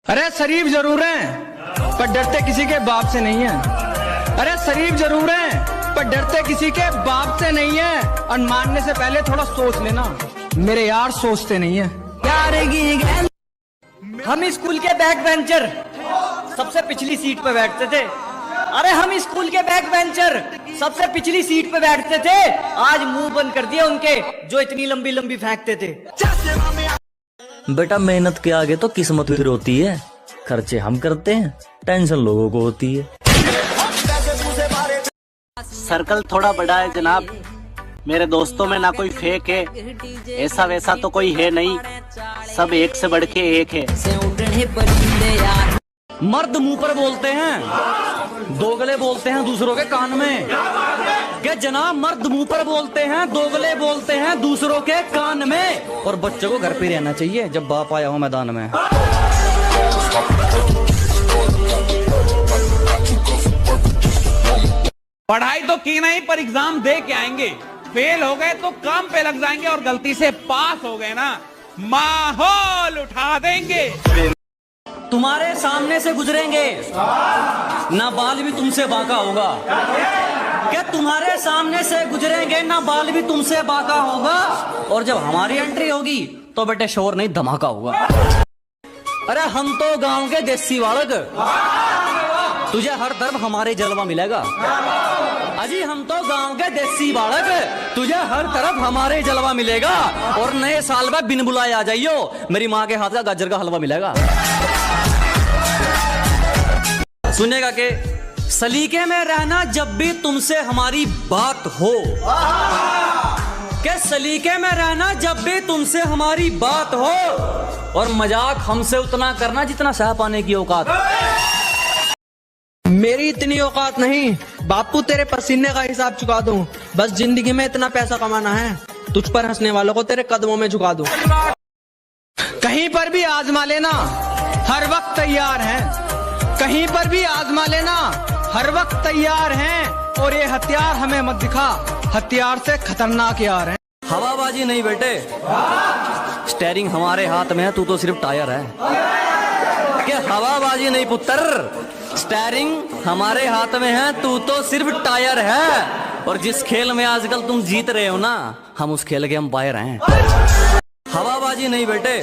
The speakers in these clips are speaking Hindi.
अरे शरीफ जरूर हैं पर डरते किसी के बाप से नहीं है। अरे शरीफ जरूर हैं पर डरते किसी के बाप से नहीं है। और मानने से पहले थोड़ा सोच लेना, मेरे यार सोचते नहीं है। हम स्कूल के बैक बेंचर सबसे पिछली सीट पे बैठते थे। अरे हम स्कूल के बैक बेंचर सबसे पिछली सीट पे बैठते थे। आज मुंह बंद कर दिया उनके जो इतनी लंबी लंबी फेंकते थे। बेटा मेहनत के आगे तो किस्मत फिर होती है। खर्चे हम करते हैं, टेंशन लोगों को होती है। सर्कल थोड़ा बड़ा है जनाब, मेरे दोस्तों में ना कोई फेक है, ऐसा वैसा तो कोई है नहीं, सब एक से बढ़ के एक है। मर्द मुंह पर बोलते हैं, दोगले बोलते हैं दूसरों के कान में। क्या जनाब मर्द मुंह पर बोलते हैं, दोगले बोलते हैं दूसरों के कान में। और बच्चों को घर पे रहना चाहिए जब बाप आया हो मैदान में। पढ़ाई तो की नहीं पर एग्जाम दे के आएंगे, फेल हो गए तो काम पे लग जाएंगे और गलती से पास हो गए ना माहौल उठा देंगे। तुम्हारे सामने से गुजरेंगे ना बाल भी तुमसे बांका होगा। क्या तुम्हारे सामने से गुजरेंगे ना बाल भी तुमसे बांका होगा। और जब हमारी एंट्री होगी तो बेटे शोर नहीं धमाका होगा। अरे हम तो गांव के देसी बालक, तुझे हर तरफ हमारे जलवा मिलेगा। अजी हम तो गांव के देसी बालक, तुझे हर तरफ हमारे जलवा मिलेगा। और नए साल में बिन बुलाए आ जाइयो, मेरी माँ के हाथ का गाजर का हलवा मिलेगा। सुनेगा के सलीके में रहना जब भी तुमसे हमारी बात हो। के सलीके में रहना जब भी तुमसे हमारी बात हो। और मजाक हमसे उतना करना जितना सह पाने की औकात। मेरी इतनी औकात नहीं बापू, तेरे पसीने का हिसाब चुका दूं। बस जिंदगी में इतना पैसा कमाना है, तुझ पर हंसने वालों को तेरे कदमों में झुका दूं। कहीं पर भी आजमा लेना, हर वक्त तैयार हैं। कहीं पर भी आजमा लेना, हर वक्त तैयार हैं। और ये हथियार हमें मत दिखा, हथियार से खतरनाक यार हैं। हवाबाजी नहीं बेटे, स्टेयरिंग हमारे हाथ में है, तू तो सिर्फ टायर है। क्या हवाबाजी नहीं पुत्र, स्टेयरिंग हमारे हाथ में है, तू तो सिर्फ टायर है। और जिस खेल में आजकल तुम जीत रहे हो ना, हम उस खेल के अंपायर हैं। हवाबाजी नहीं बेटे,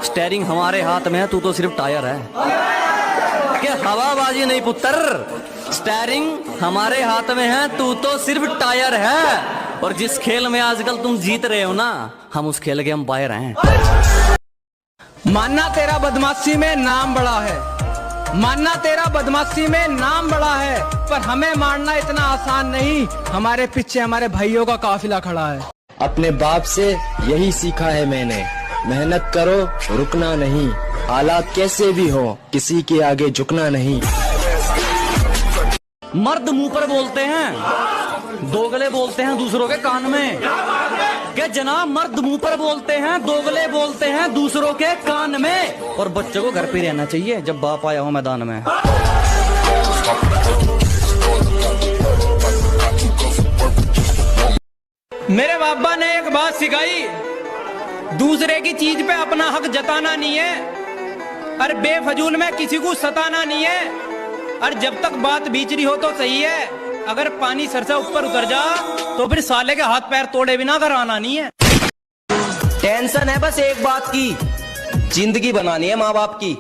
स्टेयरिंग हमारे हाथ में है, तू तो सिर्फ टायर है। क्या हवाबाजी नहीं पुत्र, स्टेयरिंग हमारे हाथ में है, तू तो सिर्फ टायर है। और जिस खेल में आजकल तुम जीत रहे हो ना, हम उस खेल के अंपायर हैं। मानना तेरा बदमाशी में नाम बड़ा है, मानना तेरा बदमाशी में नाम बड़ा है। पर हमें मारना इतना आसान नहीं, हमारे पीछे हमारे भाइयों का काफिला खड़ा है। अपने बाप से यही सीखा है मैंने, मेहनत करो रुकना नहीं, हालात कैसे भी हो किसी के आगे झुकना नहीं। मर्द मुंह पर बोलते हैं, दोगले बोलते हैं दूसरों के कान में। क्या जनाब मर्द मुंह पर बोलते हैं, दोगले बोलते हैं दूसरों के कान में। और बच्चों को घर पे रहना चाहिए जब बाप आया हो मैदान में। मेरे बाबा ने एक बात सिखाई, दूसरे की चीज पे अपना हक जताना नहीं है। और बेफजूल में किसी को सताना नहीं है। और जब तक बात बीच रही हो तो सही है, अगर पानी सर से ऊपर उतर जा तो फिर साले के हाथ पैर तोड़े बिना घर आना नहीं है। टेंशन है बस एक बात की, जिंदगी बनानी है माँ बाप की।